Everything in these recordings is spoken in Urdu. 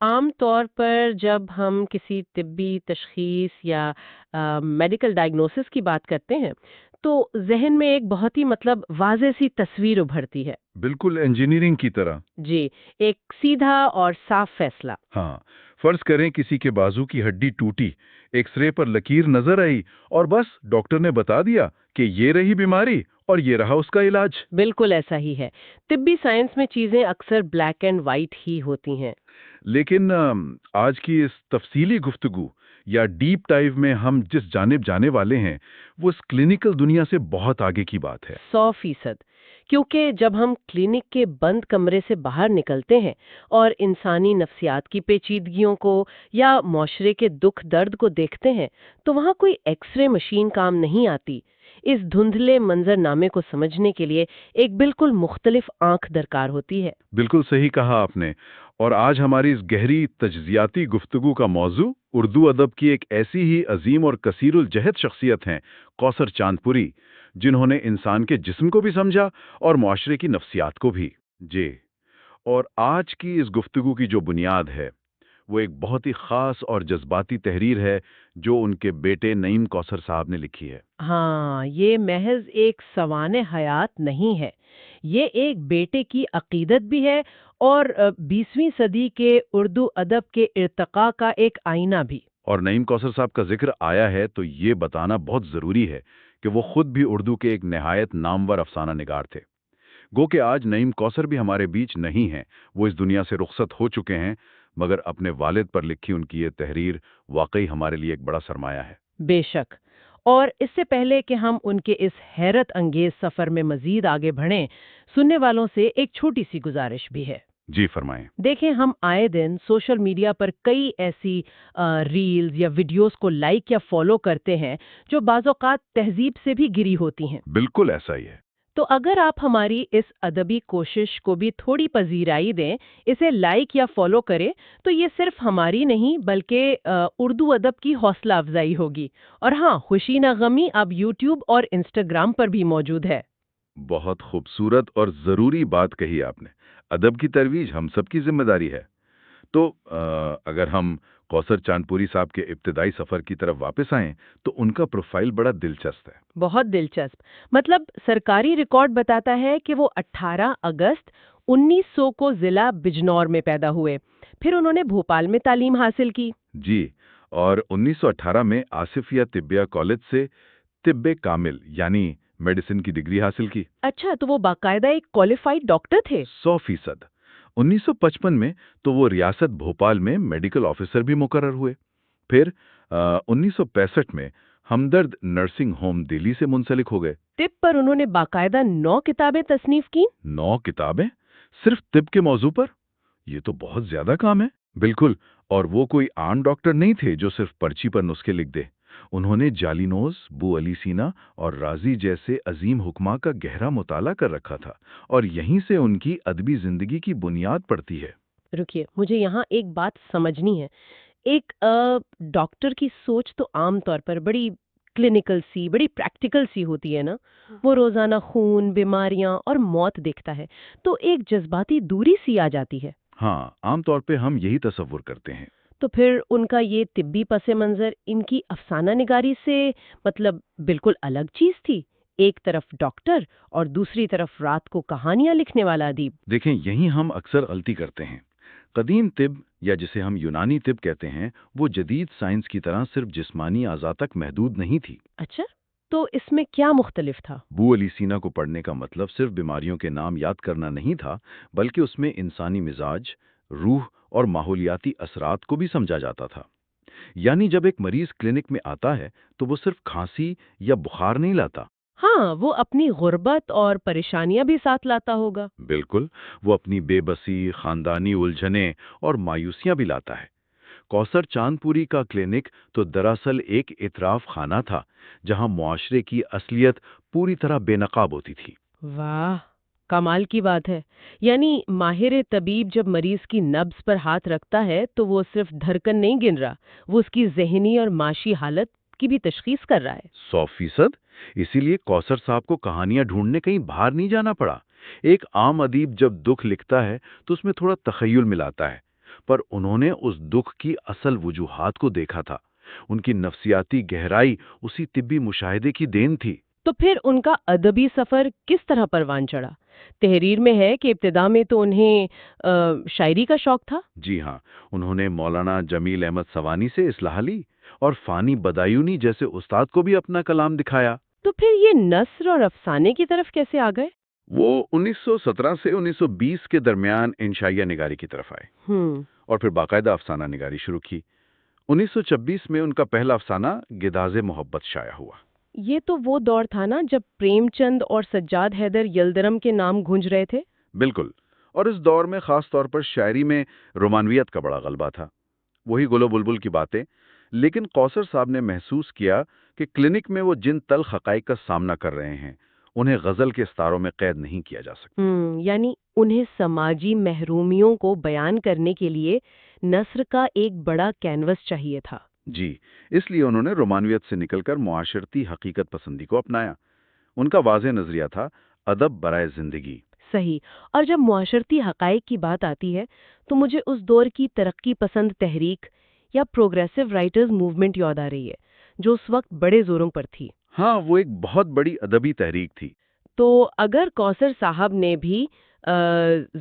عام طور پر جب ہم کسی طبی تشخیص یا میڈیکل ڈائگنوسس کی بات کرتے ہیں تو ذہن میں ایک بہت ہی واضح سی تصویر ابھرتی ہے۔ بالکل انجینئرنگ کی طرح۔ جی، ایک سیدھا اور صاف فیصلہ۔ ہاں، فرض کریں کسی کے بازو کی ہڈی ٹوٹی، ایکس رے پر لکیر نظر آئی اور بس ڈاکٹر نے بتا دیا کہ یہ رہی بیماری اور یہ رہا اس کا علاج۔ بالکل ایسا ہی ہے۔ طبی سائنس میں چیزیں اکثر بلیک اینڈ وائٹ ہی ہوتی ہیں۔ لیکن آج کی اس تفصیلی گفتگو یا ڈیپ ڈائیو میں ہم جس جانب جانے والے ہیں وہ اس کلینکل دنیا سے بہت آگے کی بات ہے۔ 100%۔ کیونکہ جب ہم کلینک کے بند کمرے سے باہر نکلتے ہیں اور انسانی نفسیات کی پیچیدگیوں کو یا معاشرے کے دکھ درد کو دیکھتے ہیں تو وہاں کوئی ایکس رے مشین کام نہیں آتی۔ اس دھندلے منظر نامے کو سمجھنے کے لیے ایک بالکل مختلف آنکھ درکار ہوتی ہے۔ بالکل صحیح کہا آپ نے۔ اور آج ہماری اس گہری تجزیاتی گفتگو کا موضوع اردو ادب کی ایک ایسی ہی عظیم اور کثیر الجہت شخصیت ہیں، کوثر چاند پوری، جنہوں نے انسان کے جسم کو بھی سمجھا اور معاشرے کی نفسیات کو بھی۔ جی، اور آج کی اس گفتگو کی جو بنیاد ہے وہ ایک بہت ہی خاص اور جذباتی تحریر ہے جو ان کے بیٹے نعیم کوثر صاحب نے لکھی ہے۔ ہاں، یہ محض ایک سوانح حیات نہیں ہے، یہ ایک بیٹے کی عقیدت بھی ہے اور 20ویں صدی کے اردو ادب کے ارتقاء کا ایک آئینہ بھی۔ اور نعیم کوثر صاحب کا ذکر آیا ہے تو یہ بتانا بہت ضروری ہے کہ وہ خود بھی اردو کے ایک نہایت نامور افسانہ نگار تھے۔ گو کہ آج نعیم کوثر بھی ہمارے بیچ نہیں ہیں، وہ اس دنیا سے رخصت ہو چکے ہیں، مگر اپنے والد پر لکھی ان کی یہ تحریر واقعی ہمارے لیے ایک بڑا سرمایہ ہے۔ بے شک۔ اور اس سے پہلے کہ ہم ان کے اس حیرت انگیز سفر میں مزید آگے بڑھیں، سننے والوں سے ایک چھوٹی سی گزارش بھی ہے۔ جی فرمائیں۔ دیکھیں، ہم آئے دن سوشل میڈیا پر کئی ایسی ریلز یا ویڈیوز کو لائک یا فالو کرتے ہیں جو بعض اوقات تہذیب سے بھی گری ہوتی ہیں۔ بالکل ایسا ہی ہے۔ تو اگر آپ ہماری اس ادبی کوشش کو بھی تھوڑی پذیرائی دیں، اسے لائک یا فالو کریں، تو یہ صرف ہماری نہیں بلکہ اردو ادب کی حوصلہ افزائی ہوگی۔ اور ہاں، خوشی نہ غمی اب یوٹیوب اور انسٹاگرام پر بھی موجود ہے۔ بہت خوبصورت اور ضروری بات کہی آپ نے۔ ادب کی ترویج ہم سب کی ذمہ داری ہے۔ تو اگر ہم کوثر چاندپوری صاحب کے ابتدائی سفر کی طرف واپس آئیں تو ان کا پروفائل بڑا دلچسپ ہے۔ بہت دلچسپ۔ سرکاری ریکارڈ بتاتا ہے کہ وہ 18 اگست 1900 کو ضلع بجنور میں پیدا ہوئے، پھر انہوں نے بھوپال میں تعلیم حاصل کی۔ جی، اور 1918 میں آصفیہ طبیہ کالج سے طب کامل یعنی میڈیسن کی ڈگری حاصل کی۔ اچھا، تو وہ باقاعدہ ایک کوالیفائڈ ڈاکٹر تھے؟ 100%۔ 1955 میں تو وہ ریاست بھوپال میں میڈیکل آفیسر بھی مقرر ہوئے۔ پھر 1965 میں ہمدرد نرسنگ ہوم دہلی سے منسلک ہو گئے۔ طب پر انہوں نے باقاعدہ 9 کتابیں تصنیف کی۔ 9 کتابیں صرف طب کے موضوع پر؟ یہ تو بہت زیادہ کام ہے۔ بالکل، اور وہ کوئی عام ڈاکٹر نہیں تھے جو صرف پرچی پر نسخے لکھ دے۔ انہوں نے جالینوز، بو علی سینا اور رازی جیسے عظیم حکما کا گہرا مطالعہ کر رکھا تھا، اور یہیں سے ان کی ادبی زندگی کی بنیاد پڑتی ہے۔ رکیے، مجھے یہاں ایک بات سمجھنی ہے۔ ایک ڈاکٹر کی سوچ تو عام طور پر بڑی کلینکل سی، بڑی پریکٹیکل سی ہوتی ہے نا۔ وہ روزانہ خون، بیماریاں اور موت دیکھتا ہے، تو ایک جذباتی دوری سی آ جاتی ہے۔ ہاں، عام طور پہ ہم یہی تصور کرتے ہیں۔ تو پھر ان کا یہ طبی پس منظر ان کی افسانہ نگاری سے بالکل الگ چیز تھی۔ ایک طرف ڈاکٹر اور دوسری طرف رات کو کہانیاں لکھنے والا ادیب۔ دیکھیں، یہی ہم اکثر غلطی کرتے ہیں۔ قدیم طب یا جسے ہم یونانی طب کہتے ہیں وہ جدید سائنس کی طرح صرف جسمانی اعضاء تک محدود نہیں تھی۔ اچھا، تو اس میں کیا مختلف تھا؟ بو علی سینا کو پڑھنے کا مطلب صرف بیماریوں کے نام یاد کرنا نہیں تھا، بلکہ اس میں انسانی مزاج، روح اور ماحولیاتی اثرات کو بھی سمجھا جاتا تھا۔ یعنی جب ایک مریض کلینک میں آتا ہے تو وہ صرف کھانسی یا بخار نہیں لاتا۔ ہاں، وہ اپنی غربت اور پریشانیاں بھی ساتھ لاتا ہوگا۔ بالکل، وہ اپنی بے بسی، خاندانی الجھنیں اور مایوسیاں بھی لاتا ہے۔ کوثر چاندپوری کا کلینک تو دراصل ایک اعتراف خانہ تھا جہاں معاشرے کی اصلیت پوری طرح بے نقاب ہوتی تھی۔ واہ، کمال کی بات ہے۔ یعنی ماہر طبیب جب مریض کی نبض پر ہاتھ رکھتا ہے تو وہ صرف دھڑکن نہیں گن رہا، وہ اس کی ذہنی اور معاشی حالت کی بھی تشخیص کر رہا ہے۔ 100%۔ اسی لیے کوثر صاحب کو کہانیاں ڈھونڈنے کہیں باہر نہیں جانا پڑا۔ ایک عام ادیب جب دکھ لکھتا ہے تو اس میں تھوڑا تخیل ملاتا ہے، پر انہوں نے اس دکھ کی اصل وجوہات کو دیکھا تھا۔ ان کی نفسیاتی گہرائی اسی طبی مشاہدے کی دین تھی۔ تو پھر ان کا ادبی سفر کس طرح پروان چڑھا؟ تحریر میں ہے کہ ابتدا میں تو انہیں شاعری کا شوق تھا۔ جی ہاں، انہوں نے مولانا جمیل احمد سوانی سے اصلاح لی اور فانی بدایونی جیسے استاد کو بھی اپنا کلام دکھایا۔ تو پھر یہ نثر اور افسانے کی طرف کیسے آ گئے؟ وہ 1917 سے 1920 کے درمیان انشائیہ نگاری کی طرف آئے اور پھر باقاعدہ افسانہ نگاری شروع کی۔ 1926 میں ان کا پہلا افسانہ گداز محبت شائع ہوا۔ یہ تو وہ دور تھا نا جب پریم چند اور سجاد حیدر یلدرم کے نام گونج رہے تھے۔ بالکل، اور اس دور میں خاص طور پر شاعری میں رومانویت کا بڑا غلبہ تھا، وہی گل و بلبل کی باتیں۔ لیکن کوثر صاحب نے محسوس کیا کہ کلینک میں وہ جن تلخ حقائق کا سامنا کر رہے ہیں انہیں غزل کے ستاروں میں قید نہیں کیا جا سکتا۔ یعنی انہیں سماجی محرومیوں کو بیان کرنے کے لیے نثر کا ایک بڑا کینوس چاہیے تھا۔ جی، اس لیے انہوں نے رومانویت سے نکل کر معاشرتی حقیقت پسندی کو اپنایا۔ ان کا واضح نظریہ تھا ادب برائے زندگی۔ صحیح، اور جب معاشرتی حقائق کی بات آتی ہے تو مجھے اس دور کی ترقی پسند تحریک یا پروگریسو رائٹرز موومنٹ یاد آ رہی ہے جو اس وقت بڑے زوروں پر تھی۔ ہاں، وہ ایک بہت بڑی ادبی تحریک تھی۔ تو اگر کوثر صاحب نے بھی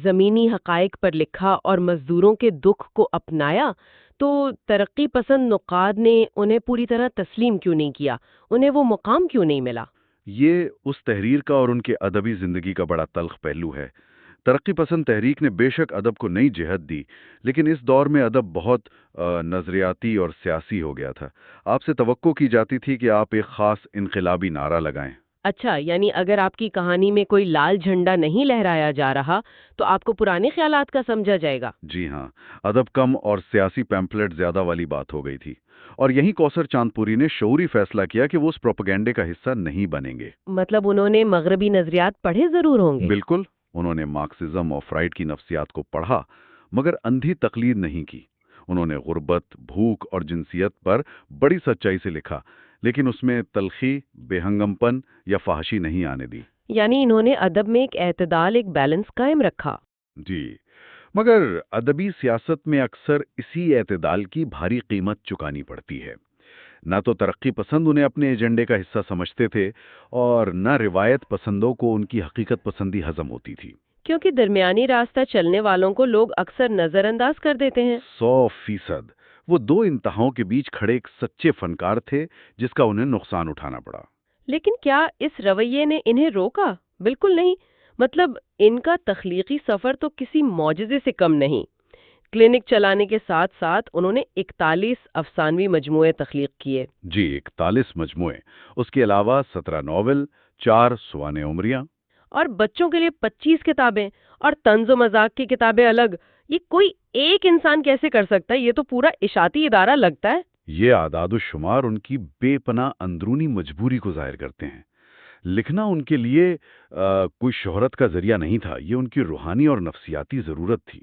زمینی حقائق پر لکھا اور مزدوروں کے دکھ کو اپنایا تو ترقی پسند نقاد نے انہیں پوری طرح تسلیم کیوں نہیں کیا؟ انہیں وہ مقام کیوں نہیں ملا؟ یہ اس تحریر کا اور ان کے ادبی زندگی کا بڑا تلخ پہلو ہے۔ ترقی پسند تحریک نے بے شک ادب کو نئی جہت دی، لیکن اس دور میں ادب بہت نظریاتی اور سیاسی ہو گیا تھا۔ آپ سے توقع کی جاتی تھی کہ آپ ایک خاص انقلابی نعرہ لگائیں۔ اچھا، یعنی اگر آپ کی کہانی میں کوئی لال جھنڈا نہیں لہرایا جا رہا تو آپ کو پرانے خیالات کا سمجھا جائے گا۔ جی ہاں، ادب کم اور سیاسی پیمفلٹ زیادہ والی بات ہو گئی تھی، اور یہیں کوثر چاند پوری نے شعوری فیصلہ کیا کہ وہ اس پروپیگنڈے کا حصہ نہیں بنیں گے۔ مطلب انہوں نے مغربی نظریات پڑھے ضرور ہوں گے۔ بالکل، انہوں نے مارکسزم اور فرائڈ کی نفسیات کو پڑھا مگر اندھی تقلید نہیں کی۔ انہوں نے غربت، بھوک اور جنسیت پر بڑی سچائی سے لکھا، لیکن اس میں تلخی، بے ہنگم پن یا فحاشی نہیں آنے دی۔ یعنی انہوں نے ادب میں ایک اعتدال، ایک بیلنس قائم رکھا۔ جی، مگر ادبی سیاست میں اکثر اسی اعتدال کی بھاری قیمت چکانی پڑتی ہے۔ نہ تو ترقی پسند انہیں اپنے ایجنڈے کا حصہ سمجھتے تھے اور نہ روایت پسندوں کو ان کی حقیقت پسندی ہضم ہوتی تھی۔ کیونکہ درمیانی راستہ چلنے والوں کو لوگ اکثر نظر انداز کر دیتے ہیں۔ 100%۔ وہ دو انتہاؤں کے بیچ کھڑے ایک سچے فنکار تھے جس کا انہیں نقصان اٹھانا پڑا۔ لیکن کیا اس رویے نے انہیں روکا؟ بالکل نہیں۔ مطلب ان کا تخلیقی سفر تو کسی معجزے سے کم نہیں۔ کلینک چلانے کے ساتھ ساتھ انہوں نے 41 افسانوی مجموعے تخلیق کیے۔ جی، 41 مجموعے، اس کے علاوہ 17 ناول، 4 سوانح عمریاں، اور بچوں کے لیے 25 کتابیں اور طنز و مذاق کی کتابیں الگ۔ یہ کوئی ایک انسان کیسے کر سکتا ہے؟ یہ تو پورا اشاعتی ادارہ لگتا ہے۔ یہ اعداد و شمار ان کی بے پناہ اندرونی مجبوری کو ظاہر کرتے ہیں۔ لکھنا ان کے لیے کوئی شہرت کا ذریعہ نہیں تھا، یہ ان کی روحانی اور نفسیاتی ضرورت تھی۔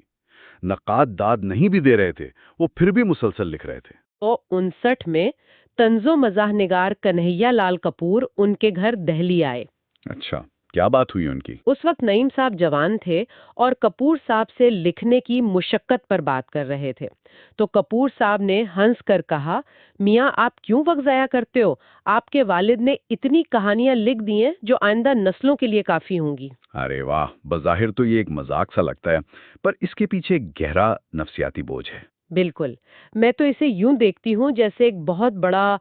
نقاد داد نہیں بھی دے رہے تھے، وہ پھر بھی مسلسل لکھ رہے تھے۔ 1959 میں طنز و مزاح نگار کنہیا لال کپور ان کے گھر دہلی آئے۔ اچھا، کیا بات ہوئی ان کی؟ اس وقت نعیم صاحب جوان تھے اور کپور صاحب سے لکھنے کی مشقت پر بات کر رہے تھے۔ تو کپور صاحب نے ہنس کر کہا، میاں آپ کیوں وقت ضائع کرتے ہو؟ آپ کے والد نے اتنی کہانیاں لکھ دی ہیں جو آئندہ نسلوں کے لیے کافی ہوں گی۔ ارے واہ، بظاہر تو یہ ایک مذاق سا لگتا ہے، پر اس کے پیچھے ایک گہرا نفسیاتی بوجھ ہے۔ بالکل، میں تو اسے یوں دیکھتی ہوں جیسے ایک بہت بڑا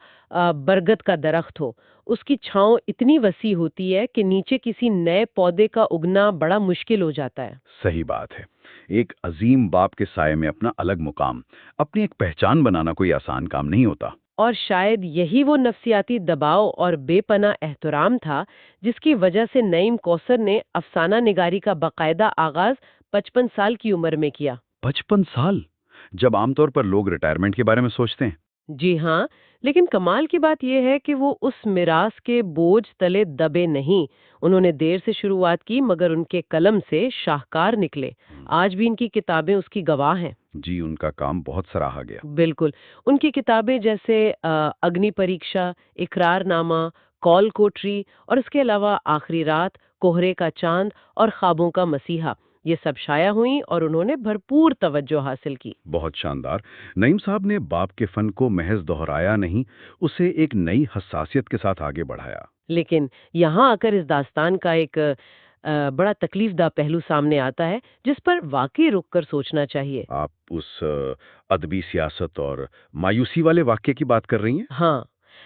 برگد کا درخت ہو۔ اس کی چھاؤں اتنی وسیع ہوتی ہے کہ نیچے کسی نئے پودے کا اگنا بڑا مشکل ہو جاتا ہے۔ صحیح بات ہے، ایک عظیم باپ کے سائے میں اپنا الگ مقام، اپنی ایک پہچان بنانا کوئی آسان کام نہیں ہوتا۔ اور شاید یہی وہ نفسیاتی دباؤ اور بے پناہ احترام تھا جس کی وجہ سے نعیم کوثر نے افسانہ نگاری کا باقاعدہ آغاز 55 سال کی عمر میں کیا۔ 55 سال؟ جب عام طور پر لوگ ریٹائرمنٹ کے بارے میں سوچتے ہیں۔ جی ہاں، لیکن کمال کی بات یہ ہے کہ وہ اس میراث کے بوجھ تلے دبے نہیں۔ انہوں نے دیر سے شروعات کی مگر ان کے قلم سے شاہکار نکلے۔ آج بھی ان کی کتابیں اس کی گواہ ہیں۔ جی، ان کا کام بہت سراہا گیا۔ بالکل، ان کی کتابیں جیسے اگنی پریکشا، اقرار نامہ، کال کوٹری اور اس کے علاوہ آخری رات، کوہرے کا چاند اور خوابوں کا مسیحا، یہ سب شائع ہوئیں اور انہوں نے بھرپور توجہ حاصل کی۔ بہت شاندار۔ نعیم صاحب نے باپ کے فن کو محض دہرایا نہیں، اسے ایک نئی حساسیت کے ساتھ آگے بڑھایا۔ لیکن یہاں آ کر اس داستان کا ایک بڑا تکلیف دہ پہلو سامنے آتا ہے جس پر واقعی رک کر سوچنا چاہیے۔ آپ اس ادبی سیاست اور مایوسی والے واقعے کی بات کر رہی ہیں؟ ہاں،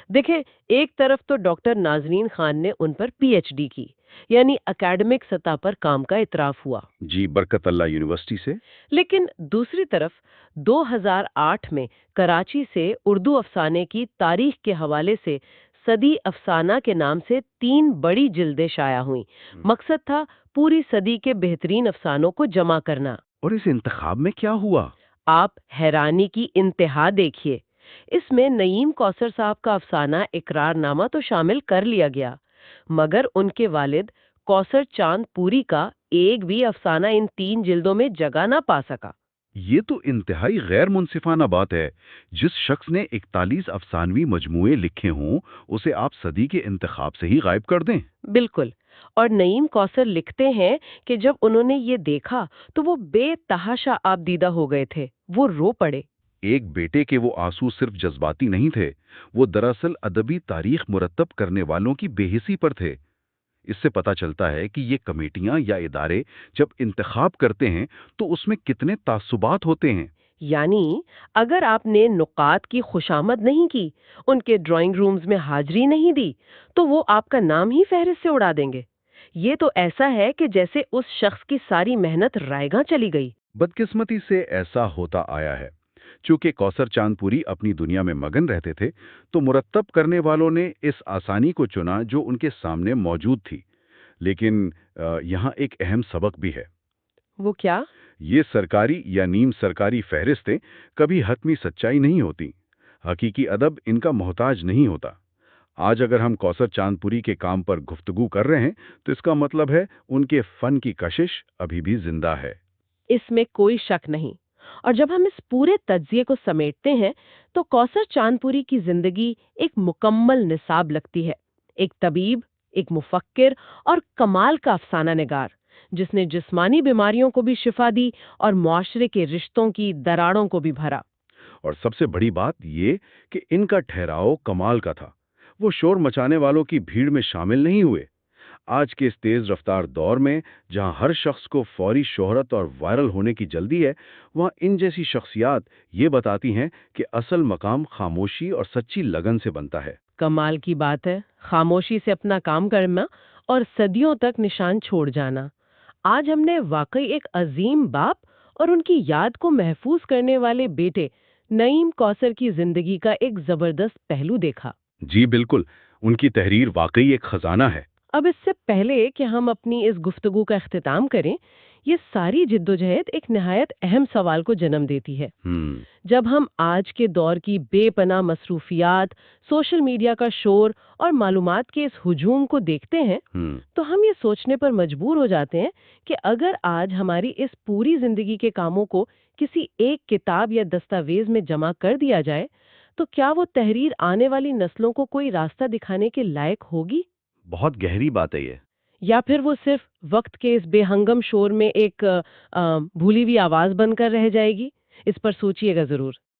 دیکھیں، ایک طرف تو ڈاکٹر نازنین خان نے ان پر پی ایچ ڈی کی، یعنی اکیڈمک سطح پر کام کا اعتراف ہوا، جی، برکت اللہ یونیورسٹی سے۔ لیکن دوسری طرف 2008 میں کراچی سے اردو افسانے کی تاریخ کے حوالے سے صدی افسانہ کے نام سے 3 بڑی جلدیں شائع ہوئیں۔ مقصد تھا پوری صدی کے بہترین افسانوں کو جمع کرنا۔ اور اس انتخاب میں کیا ہوا؟ آپ حیرانی کی انتہا دیکھیے، اس میں نعیم کوثر صاحب کا افسانہ اقرار نامہ تو شامل کر لیا گیا، مگر ان کے والد کوثر چاند پوری کا ایک بھی افسانہ ان 3 جلدوں میں جگہ نہ پا سکا۔ یہ تو انتہائی غیر منصفانہ بات ہے۔ جس شخص نے 41 افسانوی مجموعے لکھے ہوں اسے آپ صدی کے انتخاب سے ہی غائب کر دیں۔ بالکل، اور نعیم کوثر لکھتے ہیں کہ جب انہوں نے یہ دیکھا تو وہ بے تحاشا آبدیدہ ہو گئے تھے، وہ رو پڑے۔ ایک بیٹے کے وہ آنسو صرف جذباتی نہیں تھے، وہ دراصل ادبی تاریخ مرتب کرنے والوں کی بے حسی پر تھے۔ اس سے پتہ چلتا ہے کہ یہ کمیٹیاں یا ادارے جب انتخاب کرتے ہیں تو اس میں کتنے تعصبات ہوتے ہیں۔ یعنی اگر آپ نے نقاد کی خوشامد نہیں کی، ان کے ڈرائنگ رومز میں حاضری نہیں دی، تو وہ آپ کا نام ہی فہرست سے اڑا دیں گے۔ یہ تو ایسا ہے کہ جیسے اس شخص کی ساری محنت رائے گاں چلی گئی۔ بدقسمتی سے ایسا ہوتا آیا ہے۔ چونکہ کوثر چاند پوری اپنی دنیا میں مگن رہتے تھے تو مرتب کرنے والوں نے اس آسانی کو چنا جو ان کے سامنے موجود تھی۔ لیکن یہاں ایک اہم سبق بھی ہے۔ وہ کیا؟ یہ سرکاری یا نیم سرکاری فہرستیں کبھی حتمی سچائی نہیں ہوتی۔ حقیقی ادب ان کا محتاج نہیں ہوتا۔ آج اگر ہم کوثر چاند پوری کے کام پر گفتگو کر رہے ہیں تو اس کا مطلب ہے ان کے فن کی کشش ابھی بھی زندہ ہے۔ اس میں کوئی شک نہیں۔ اور جب ہم اس پورے تجزیے کو سمیٹتے ہیں تو کوثر چاند پوری کی زندگی ایک مکمل نصاب لگتی ہے، ایک طبیب، ایک مفکر اور کمال کا افسانہ نگار، جس نے جسمانی بیماریوں کو بھی شفا دی اور معاشرے کے رشتوں کی دراڑوں کو بھی بھرا۔ اور سب سے بڑی بات یہ کہ ان کا ٹھہراؤ کمال کا تھا۔ وہ شور مچانے والوں کی بھیڑ میں شامل نہیں ہوئے۔ آج کے اس تیز رفتار دور میں جہاں ہر شخص کو فوری شہرت اور وائرل ہونے کی جلدی ہے، وہاں ان جیسی شخصیات یہ بتاتی ہیں کہ اصل مقام خاموشی اور سچی لگن سے بنتا ہے۔ کمال کی بات ہے، خاموشی سے اپنا کام کرنا اور صدیوں تک نشان چھوڑ جانا۔ آج ہم نے واقعی ایک عظیم باپ اور ان کی یاد کو محفوظ کرنے والے بیٹے نعیم کوثر کی زندگی کا ایک زبردست پہلو دیکھا۔ جی بالکل، ان کی تحریر واقعی ایک خزانہ ہے۔ اب اس سے پہلے کہ ہم اپنی اس گفتگو کا اختتام کریں، یہ ساری جدوجہد ایک نہایت اہم سوال کو جنم دیتی ہے۔ جب ہم آج کے دور کی بے پناہ مصروفیات، سوشل میڈیا کا شور اور معلومات کے اس ہجوم کو دیکھتے ہیں تو ہم یہ سوچنے پر مجبور ہو جاتے ہیں کہ اگر آج ہماری اس پوری زندگی کے کاموں کو کسی ایک کتاب یا دستاویز میں جمع کر دیا جائے تو کیا وہ تحریر آنے والی نسلوں کو کوئی راستہ دکھانے کے لائق ہوگی؟ بہت گہری بات ہے یہ۔ یا پھر وہ صرف وقت کے اس بے ہنگم شور میں ایک بھولی ہوئی آواز بن کر رہ جائے گی؟ اس پر سوچئے گا ضرور۔